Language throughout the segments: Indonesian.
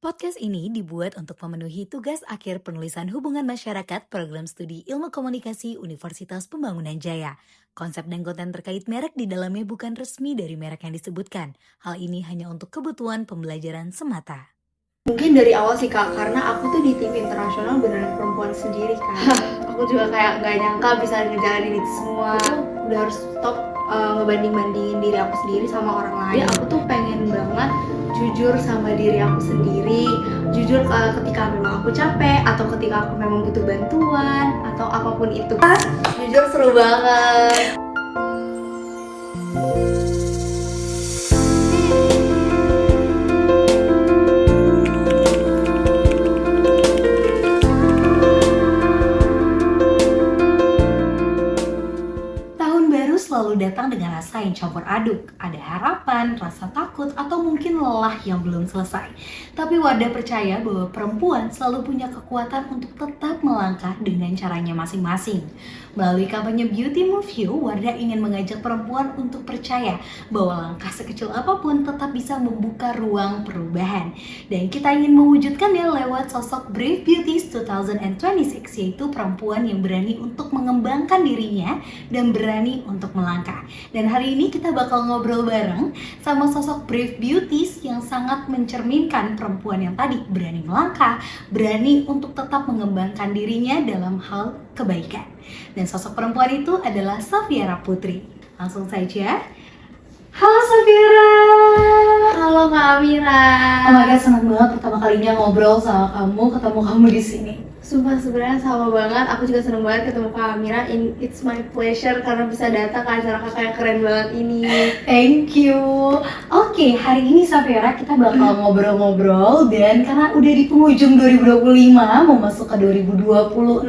Podcast ini dibuat untuk memenuhi tugas akhir penulisan hubungan masyarakat program studi Ilmu Komunikasi Universitas Pembangunan Jaya. Konsep dan konten terkait merek di dalamnya bukan resmi dari merek yang disebutkan. Hal ini hanya untuk kebutuhan pembelajaran semata. Mungkin dari awal sih Kak, karena aku tuh di tim internasional beneran perempuan sendiri kan. Aku juga kayak gak nyangka bisa ngejalanin itu semua. Aku tuh udah harus stop ngebanding-bandingin diri aku sendiri sama orang lain. Jadi aku tuh pengen banget jujur sama diri aku sendiri. Jujur ketika memang aku capek, atau ketika aku memang butuh bantuan, atau apapun itu. Jujur seru banget. Selalu datang dengan rasa yang campur aduk. Ada harapan, rasa takut, atau mungkin lelah yang belum selesai. Tapi Wardah percaya bahwa perempuan selalu punya kekuatan untuk tetap melangkah dengan caranya masing-masing. Melalui kampanye Beauty Move You, Wardah ingin mengajak perempuan untuk percaya bahwa langkah sekecil apapun tetap bisa membuka ruang perubahan. Dan kita ingin mewujudkannya lewat sosok Brave Beauties 2026, yaitu perempuan yang berani untuk mengembangkan dirinya dan berani untuk melangkah. Dan hari ini kita bakal ngobrol bareng sama sosok Brave Beauties yang sangat mencerminkan perempuan yang tadi berani melangkah, berani untuk tetap mengembangkan dirinya dalam hal kebaikan. Dan sosok perempuan itu adalah Safiera Putri. Langsung saja. Halo Safiera. Halo Kak Amira. Oh my god, senang banget pertama kalinya ngobrol sama kamu, ketemu kamu di sini. Sumpah sebenarnya sama banget, aku juga seneng banget ketemu Kak Amira. It's my pleasure karena bisa datang ke acara kakak yang keren banget ini. Thank you. Oke, hari ini Safiera kita bakal ngobrol-ngobrol. Dan karena udah di penghujung 2025, mau masuk ke 2026,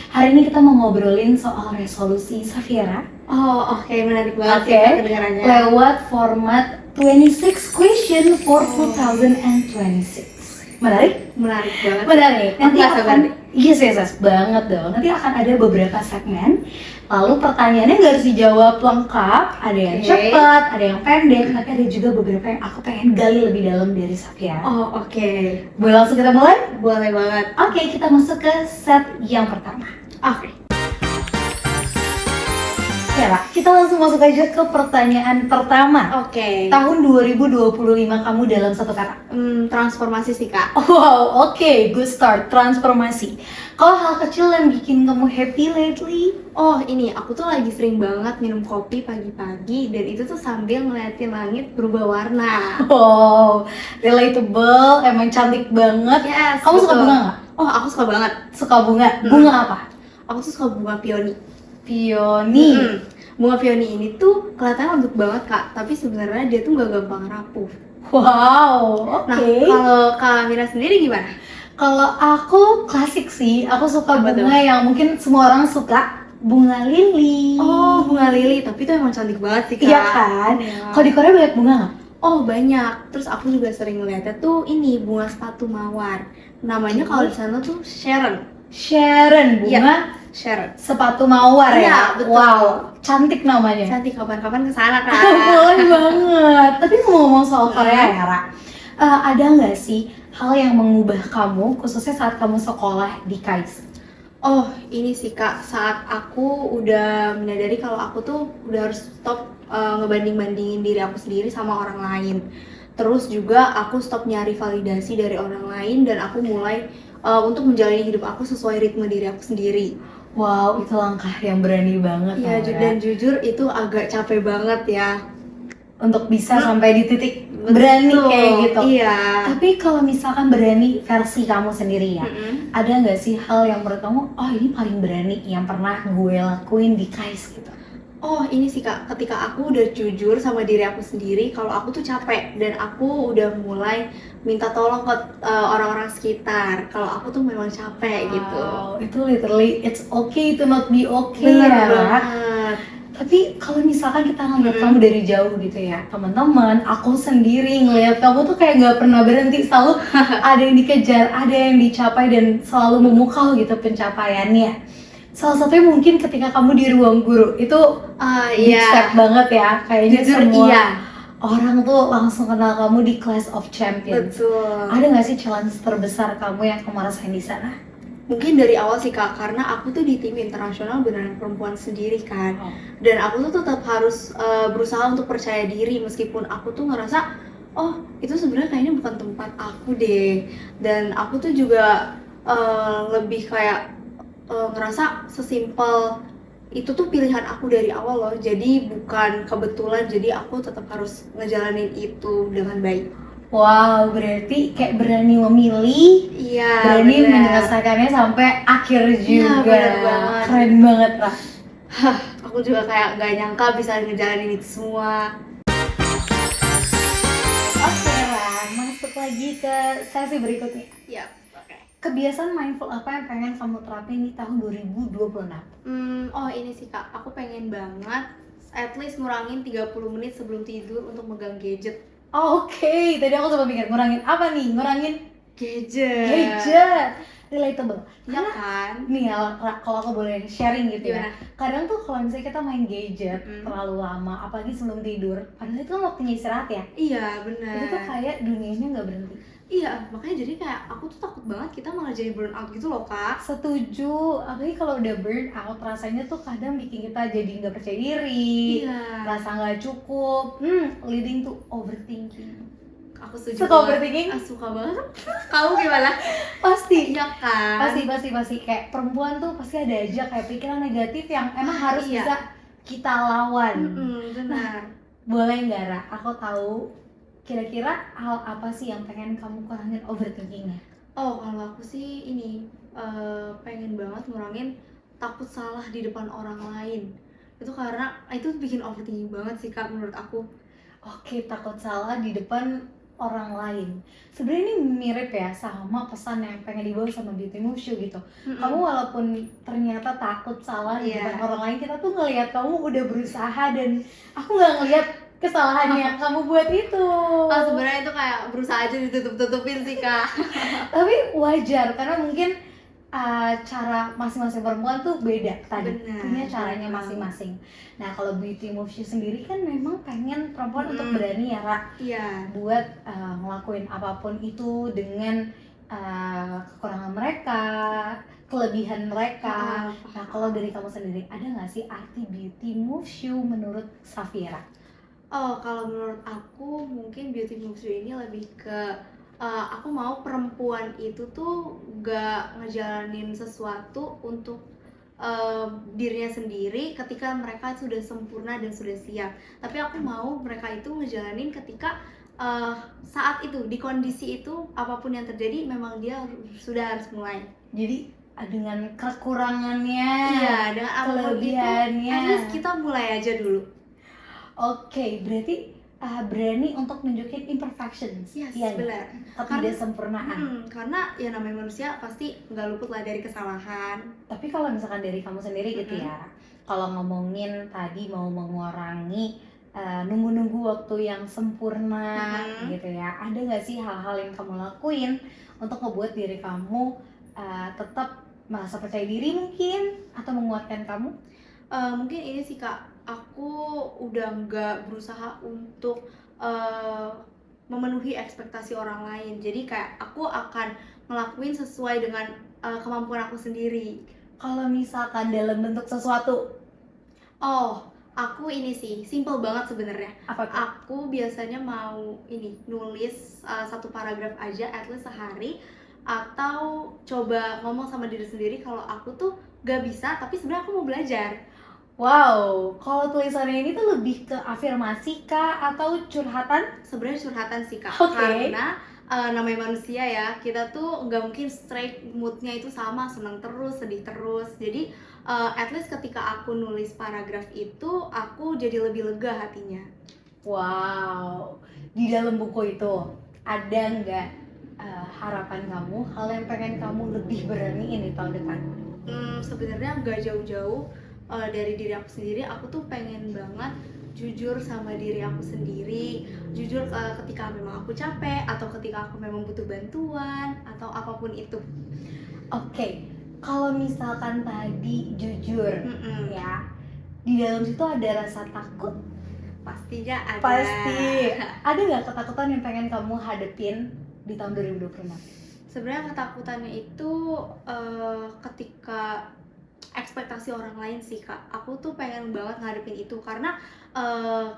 hari ini kita mau ngobrolin soal resolusi Safiera. Oh oke, menarik banget Oke, sih kedengarannya. lewat format 26 question for 2026. Menarik? Menarik banget. Menarik. Nanti Aku akan, yes, banget dong. Nanti akan ada beberapa segmen. Lalu pertanyaannya nggak harus dijawab lengkap. Ada yang cepat, ada yang pendek, tapi ada juga beberapa yang aku pengen gali lebih dalam dari Safiera. Oh oke. Boleh langsung kita mulai? Boleh banget. Oke, kita masuk ke set yang pertama. Oke. Safiera, kita langsung masuk aja ke pertanyaan pertama. Oke. Tahun 2025 kamu dalam satu kata. Transformasi sih Kak. Wow, oke, good start. Transformasi. Kalau hal kecil yang bikin kamu happy lately? Oh ini, aku tuh lagi sering banget minum kopi pagi-pagi, dan itu tuh sambil ngeliatin langit berubah warna. Wow, relatable, emang cantik banget. Yes, Kamu suka betul. bunga nggak? Oh aku suka banget. Suka bunga? Bunga apa? Aku tuh suka bunga peony. Peony. Bunga peony ini tuh kelihatannya lembut banget Kak, tapi sebenarnya dia tuh nggak gampang rapuh. Wow, oke. Nah, kalau Kak Mira sendiri gimana? Kalau aku klasik sih, aku suka Apa bunga tuh? yang mungkin semua orang suka, bunga lili. Oh, bunga lili, tapi itu emang cantik banget sih Kak. Iya kan? Iya. Kalau di Korea banyak bunga nggak? Oh banyak. Terus aku juga sering ngeliatnya tuh ini bunga sepatu mawar. Namanya kalau di sana tuh Sharon. Sharon, bunga Sharon. sepatu mawar Iya, ya? betul. Wow, cantik namanya. Cantik, kapan-kapan kesana Kak. Boleh banget. Tapi ngomong soal Korea ya, Ra, ada nggak sih hal yang mengubah kamu, khususnya saat kamu sekolah di KAIS? Oh ini sih Kak, saat aku udah menyadari kalau aku tuh udah harus stop ngebanding-bandingin diri aku sendiri sama orang lain. Terus juga aku stop nyari validasi dari orang lain, dan aku mulai untuk menjalani hidup aku sesuai ritme diri aku sendiri. Wow, itu langkah yang berani banget. Iya, Ra. dan jujur itu agak capek banget ya. Untuk bisa sampai di titik berani Betul, kayak gitu. Iya. Tapi kalau misalkan berani versi kamu sendiri ya, ada nggak sih hal yang menurut kamu, oh ini paling berani yang pernah gue lakuin di KAIS gitu? Oh ini sih Kak, ketika aku udah jujur sama diri aku sendiri kalau aku tuh capek, dan aku udah mulai minta tolong ke orang-orang sekitar kalau aku tuh memang capek gitu. Wow, itu literally it's okay to not be okay. Bener ya. banget. Tapi kalau misalkan kita ngeliat kamu dari jauh gitu ya, teman-teman, aku sendiri ngeliat kamu tuh kayak nggak pernah berhenti, selalu ada yang dikejar, ada yang dicapai, dan selalu memukau gitu pencapaiannya. Salah satunya mungkin ketika kamu di ruang guru, itu big Iya. step banget ya, kayaknya Jujur semua iya. orang tuh langsung kenal kamu di Clash of Champions. Betul. Ada nggak sih challenge terbesar kamu yang kamu rasain di sana? Mungkin dari awal sih Kak, karena aku tuh di tim internasional beneran perempuan sendiri kan. Dan aku tuh tetap harus berusaha untuk percaya diri meskipun aku tuh ngerasa oh itu sebenarnya kayaknya bukan tempat aku deh. Dan aku tuh juga lebih kayak ngerasa sesimpel itu tuh pilihan aku dari awal loh. Jadi bukan kebetulan, jadi aku tetap harus ngejalanin itu dengan baik. Wow, berarti kayak berani memilih, Iya, berani bener. menyelesaikannya sampai akhir Iya, juga. bener banget. Keren banget, Rah. Aku juga kayak nggak nyangka bisa ngejalanin itu semua. Oke, Rah, masuk lagi ke sesi berikutnya. Iya, oke. Kebiasaan mindful apa yang pengen kamu terapin di tahun 2026? Oh ini sih Kak, aku pengen banget at least ngurangin 30 menit sebelum tidur untuk megang gadget. Oke, tadi aku coba mikir, ngurangin apa nih? Ngurangin gadget. Relatable. Iya Karena kan? nih ya, Ra, kalau aku boleh sharing gitu ya. Gimana? Kadang tuh kalau misalnya kita main gadget terlalu lama, apalagi sebelum tidur, padahal itu kan waktunya istirahat ya. Iya benar. Itu tuh kayak dunianya nggak berhenti. Iya, makanya jadi kayak aku tuh takut banget kita malah jadi burn out gitu loh Kak. Setuju, apalagi kalau udah burn out rasanya tuh kadang bikin kita jadi nggak percaya diri, Iya. rasa nggak cukup, leading to overthinking. Aku setuju. Suka overthinking? Suka banget. Kamu gimana? Pasti. Iya kan? Pasti kayak perempuan tuh pasti ada aja kayak pikiran negatif yang emang harus iya. bisa kita lawan. Benar. Boleh nggak, Ra? Aku tahu kira-kira hal apa sih yang pengen kamu kurangin overthinkingnya? Oh, kalau aku sih ini pengen banget ngurangin takut salah di depan orang lain. Itu karena itu bikin overthinking banget sih Kak menurut aku. Oke, takut salah di depan orang lain. Sebenarnya ini mirip ya sama pesan yang pengen dibawa sama Beauty Move Show gitu. Kamu walaupun ternyata takut salah di depan orang lain, kita tuh ngelihat kamu udah berusaha dan aku nggak ngelihat kesalahan yang kamu buat itu. Oh, sebenarnya itu kayak berusaha aja ditutup-tutupin sih Kak. Tapi wajar karena mungkin cara masing-masing perempuan tuh beda tadi. Benar, Punya caranya benar. masing-masing. Nah, kalau Beauty Move Show sendiri kan memang pengen perempuan untuk berani ya, Ra, Iya. buat ngelakuin apapun itu dengan kekurangan mereka, kelebihan mereka. Nah, kalau dari kamu sendiri, ada nggak sih arti Beauty Move Show menurut Safira? Oh, kalau menurut aku mungkin Beauty Move Show ini lebih ke aku mau perempuan itu tuh gak ngejalanin sesuatu untuk dirinya sendiri ketika mereka sudah sempurna dan sudah siap. Tapi aku mau mereka itu ngejalanin ketika saat itu, di kondisi itu, apapun yang terjadi memang dia sudah harus mulai. Jadi dengan kekurangannya, Iya, dengan apapun itu, kelebihannya. at least kita mulai aja dulu. Oke, berarti berani untuk nunjukin imperfections, Yes, iya nggak? benar. Ketidaksempurnaan. Karena ya namanya manusia pasti nggak luput lah dari kesalahan. Tapi kalau misalkan dari kamu sendiri gitu ya, kalau ngomongin tadi mau mengurangi nunggu-nunggu waktu yang sempurna gitu ya, ada nggak sih hal-hal yang kamu lakuin untuk ngebuat diri kamu tetap merasa percaya diri mungkin atau menguatkan kamu? Mungkin ini sih Kak, aku udah nggak berusaha untuk memenuhi ekspektasi orang lain. Jadi kayak aku akan ngelakuin sesuai dengan kemampuan aku sendiri. Kalau misalkan dalam bentuk sesuatu, Aku ini sih simple banget sebenarnya. apa tuh? Aku biasanya mau ini nulis satu paragraf aja at least sehari, atau coba ngomong sama diri sendiri kalau aku tuh gak bisa tapi sebenarnya aku mau belajar. Wow, kalau tulisannya ini tuh lebih ke afirmasi kah atau curhatan? Sebenarnya curhatan sih Kak, Oke. karena namanya manusia ya, kita tuh nggak mungkin straight moodnya itu sama, senang terus, sedih terus. Jadi at least ketika aku nulis paragraf itu, aku jadi lebih lega hatinya. Wow, di dalam buku itu ada nggak harapan kamu, hal yang pengen kamu lebih beraniin di tahun depan? Sebenarnya nggak jauh-jauh dari diri aku sendiri. Aku tuh pengen banget jujur sama diri aku sendiri, jujur ketika memang aku capek atau ketika aku memang butuh bantuan atau apapun itu. Oke, kalau misalkan tadi jujur ya, di dalam situ ada rasa takut Pastinya ada. Pasti. Ada nggak ketakutan yang pengen kamu hadepin di tahun 2026? Sebenarnya ketakutannya itu ketika ekspektasi orang lain sih Kak. Aku tuh pengen banget ngadepin itu karena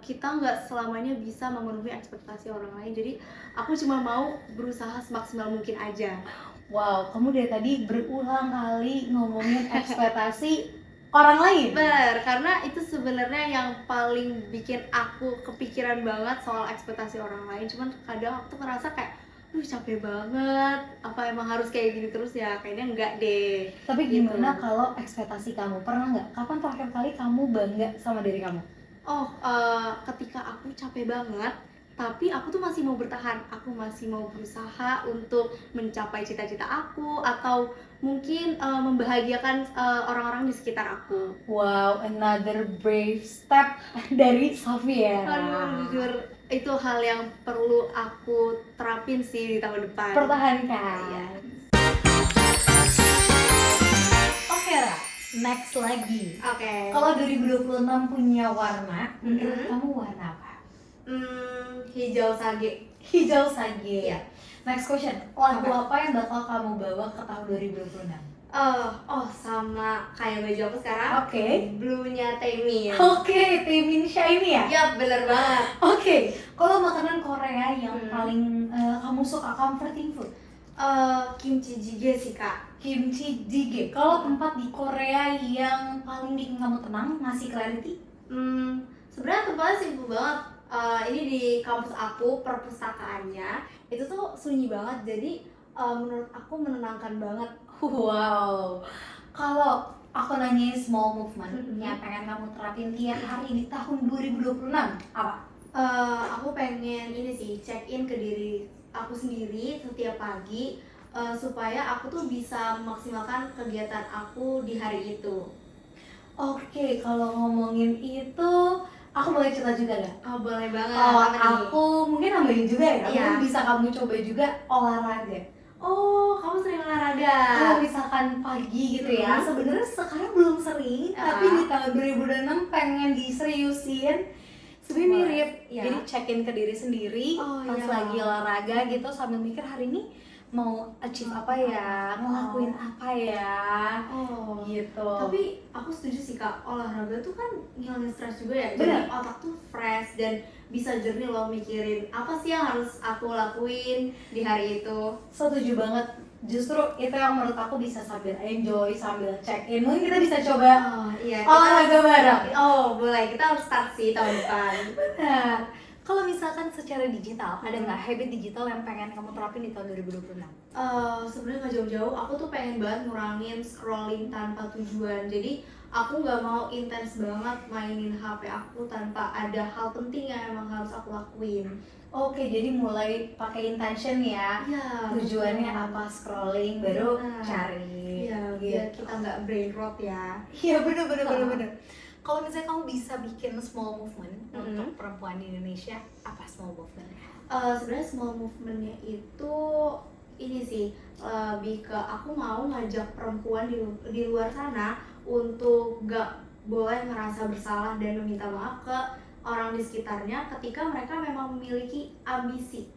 kita nggak selamanya bisa memenuhi ekspektasi orang lain. Jadi aku cuma mau berusaha semaksimal mungkin aja. Wow, kamu dari tadi berulang kali ngomongin ekspektasi orang lain. Bener, karena itu sebenarnya yang paling bikin aku kepikiran banget soal ekspektasi orang lain. Cuman kadang aku tuh ngerasa kayak capek banget, apa emang harus kayak gini terus ya? Kayaknya enggak deh. Tapi Gitu. gimana kalau ekspektasi kamu? Pernah nggak? Kapan terakhir kali kamu bangga sama diri kamu? Ketika aku capek banget, tapi aku tuh masih mau bertahan. Aku masih mau berusaha untuk mencapai cita-cita aku, atau mungkin membahagiakan orang-orang di sekitar aku. Wow, another brave step dari Safia. Aduh, jujur itu hal yang perlu aku terapin sih di tahun depan. Pertahankan. Iya. Oke, Ra. Next lagi. Oke. Kalau 2026 punya warna, menurut Mhm. kamu warna apa? Hijau sage. Hijau sage. Iya. Next question. Lagu apa yang bakal kamu bawa ke tahun 2026? Sama kayak baju aku sekarang. Oke. Blue-nya Taemin. Oke, Taemin Shiny ya? Yap, bener banget. Oke. Kalau makanan Korea yang Hmm. paling kamu suka, comforting food? Kimchi jjigae sih Kak. Kimchi jjigae. Kalau tempat di Korea yang paling bikin kamu tenang, ngasih clarity? Sebenarnya tempatnya simpel banget. Ini di kampus aku, perpustakaannya itu tuh sunyi banget, jadi menurut aku menenangkan banget. Wow. Kalau aku nanyain small movement yang Mhm. pengen kamu terapin tiap hari di tahun 2026, apa? Aku pengen ini sih, check in ke diri aku sendiri setiap pagi, supaya aku tuh bisa memaksimalkan kegiatan aku di hari itu. Oke, kalau ngomongin itu, aku boleh cerita juga nggak? Oh, boleh banget. Oh, Apa nih? aku mungkin nambahin juga ya, Iya. mungkin bisa kamu coba juga olahraga. Oh, kamu sering olahraga. Kalau misalkan pagi gitu ya, sebenarnya sekarang belum sering, tapi di tahun 2026 pengen diseriusin. Sebenarnya Boleh. mirip, Iya. jadi check in ke diri sendiri, Oh, pas iya. lagi olahraga gitu sambil mikir hari ini mau achieve apa ya, ngelakuin apa ya, Oh, gitu. tapi aku setuju sih Kak, olahraga tuh kan ngilangin stres juga ya. Bener. Jadi otak tuh fresh dan bisa jernih loh mikirin apa sih yang harus aku lakuin di hari itu. Setuju banget. Justru itu yang menurut aku bisa sambil enjoy, sambil check in. Mungkin kita bisa coba Oh iya. olahraga bareng. Oh boleh, kita harus start sih tahun depan. Nah, kalau misalkan secara digital, ada nggak habit digital yang pengen kamu terapin di tahun 2026? Sebenarnya nggak jauh-jauh, aku tuh pengen banget ngurangin scrolling tanpa tujuan. Jadi aku nggak mau intens banget mainin HP aku tanpa ada hal penting yang emang harus aku lakuin. Oke, jadi mulai pakai intention ya. Iya. Tujuannya apa, scrolling baru Benar. cari. Iya, biar kita nggak brain rot ya. Iya, bener. Kalau misalnya kamu bisa bikin small movement untuk perempuan di Indonesia, apa small movement? Sebenarnya small movementnya itu ini sih, lebih ke aku mau ngajak perempuan di luar sana untuk gak boleh ngerasa bersalah dan meminta maaf ke orang di sekitarnya ketika mereka memang memiliki ambisi.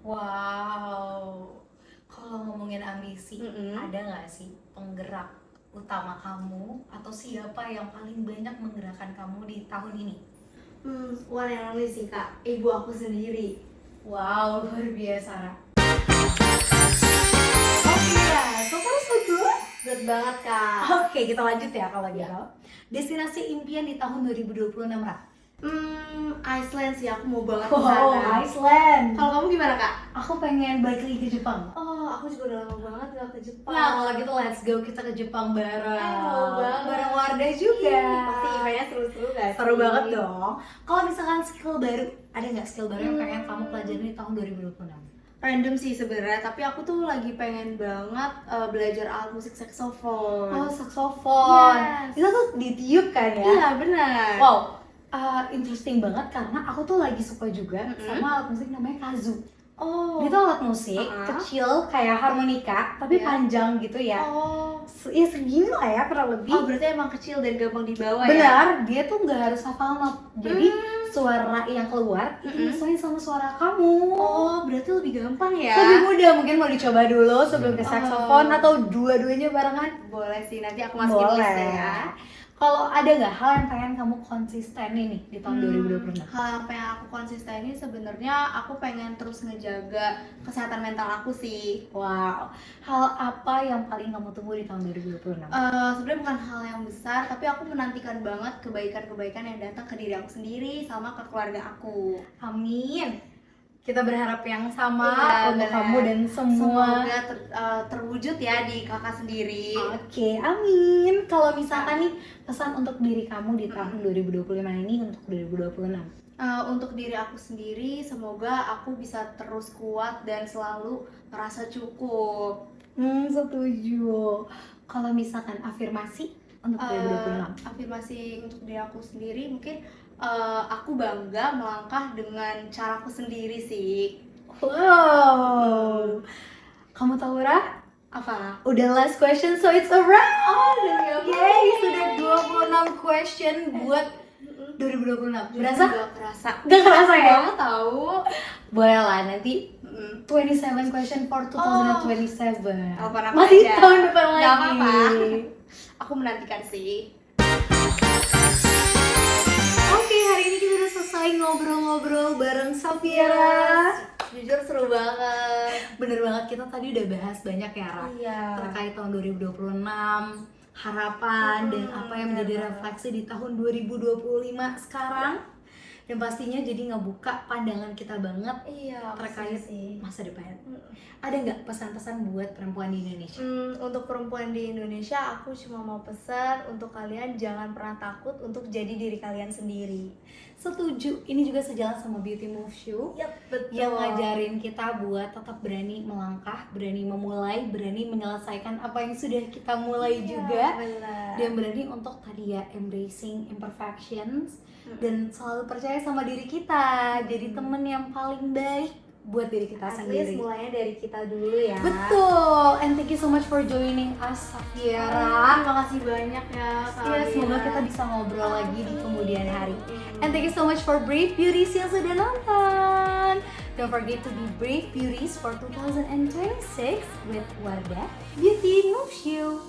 Wow. Kalau ngomongin ambisi, ada nggak sih penggerak utama kamu atau siapa yang paling banyak menggerakkan kamu di tahun ini? One and only sih Kak, ibu aku sendiri. Wow, luar biasa. Oke ya, so far so good. Good banget Kak. Oke, kita lanjut ya kalau gitu. Destinasi impian di tahun 2026, Ra? Iceland sih, aku mau banget ke Wow, sana. Iceland. Kalau kamu gimana Kak? Aku pengen balik lagi ke Jepang. Oh, aku juga udah lama banget gak ke Jepang. Nah, kalau gitu let's go kita ke Jepang bareng. Mau banget. Bareng Wardah juga. Pasti eventnya seru-seru gak sih? Seru banget dong. Kalau misalkan skill baru, ada nggak skill baru yang pengen kamu pelajari di tahun 2026? Random sih sebenarnya, tapi aku tuh lagi pengen banget belajar alat musik saxophone. Oh, saxophone. Yes. Itu tuh ditiup kan ya? Iya benar. Wow, interesting banget karena aku tuh lagi suka juga Mm-mm. sama alat musik namanya kazoo. Oh. Dia tuh alat musik kecil kayak harmonika tapi Iya. panjang gitu ya. Oh. Ya segini lah ya kurang lebih. Oh berarti emang kecil dan gampang dibawa ya? Benar, dia tuh nggak harus hafal not. Jadi suara yang keluar itu nyesuaiin sama suara kamu. Oh, berarti lebih gampang ya? Lebih mudah, mungkin mau dicoba dulu sebelum ke saksofon atau dua-duanya barengan? Boleh sih, nanti aku masukin list ya. Kalau ada nggak hal yang pengen kamu konsisten nih di tahun 2026? Hal yang pengen aku konsisten ini sebenarnya aku pengen terus ngejaga kesehatan mental aku sih. Wow, hal apa yang paling kamu tunggu di tahun 2026? Sebenarnya bukan hal yang besar, tapi aku menantikan banget kebaikan-kebaikan yang datang ke diri aku sendiri sama ke keluarga aku. Amin. Kita berharap yang sama untuk bener. kamu dan semua. Semoga terwujud ya di kakak sendiri. Oke, amin. Kalau misalkan nih pesan untuk diri kamu di tahun 2025 ini untuk 2026. Untuk diri aku sendiri, semoga aku bisa terus kuat dan selalu merasa cukup. Setuju. Kalau misalkan afirmasi untuk 2026. Afirmasi untuk diri aku sendiri mungkin aku bangga melangkah dengan caraku sendiri sih. Wow. Kamu tahu Ra? Apa? Udah last question, so it's a wrap. Dari aku. Yay, sudah 26 question buat 2026. Berasa? Gak kerasa. Gak kerasa ya? Banget tahu. Boleh lah, nanti 27 question for 2027. Telepon aku Masih aja. tahun depan lagi. Gak apa-apa. Aku menantikan sih. Oke, hari ini kita udah selesai ngobrol-ngobrol bareng Safiera. Jujur seru banget. Bener banget, kita tadi udah bahas banyak ya, Ra. Iya. Terkait tahun 2026, harapan dan apa yang menjadi refleksi di tahun 2025 sekarang. Dan pastinya jadi ngebuka pandangan kita banget Iya, terkait sih. masa depan. Ada nggak pesan-pesan buat perempuan di Indonesia? Untuk perempuan di Indonesia, aku cuma mau pesan untuk kalian jangan pernah takut untuk jadi diri kalian sendiri. Setuju, ini juga sejalan sama Beauty Moves You. Yap, betul. Yang ngajarin kita buat tetap berani melangkah, berani memulai, berani menyelesaikan apa yang sudah kita mulai juga. Benar. Dan berani untuk tadi ya embracing imperfections dan selalu percaya sama diri kita. Jadi temen yang paling baik buat diri kita At sendiri. least mulainya dari kita dulu ya. Betul. And thank you so much for joining us, Safiera. Terima kasih banyak ya Kak Ya, semoga Alina. kita bisa ngobrol lagi di kemudian hari. And thank you so much for Brave Beauties yang sudah nonton. Don't forget to be Brave Beauties for 2026 with Wardah Beauty Moves You.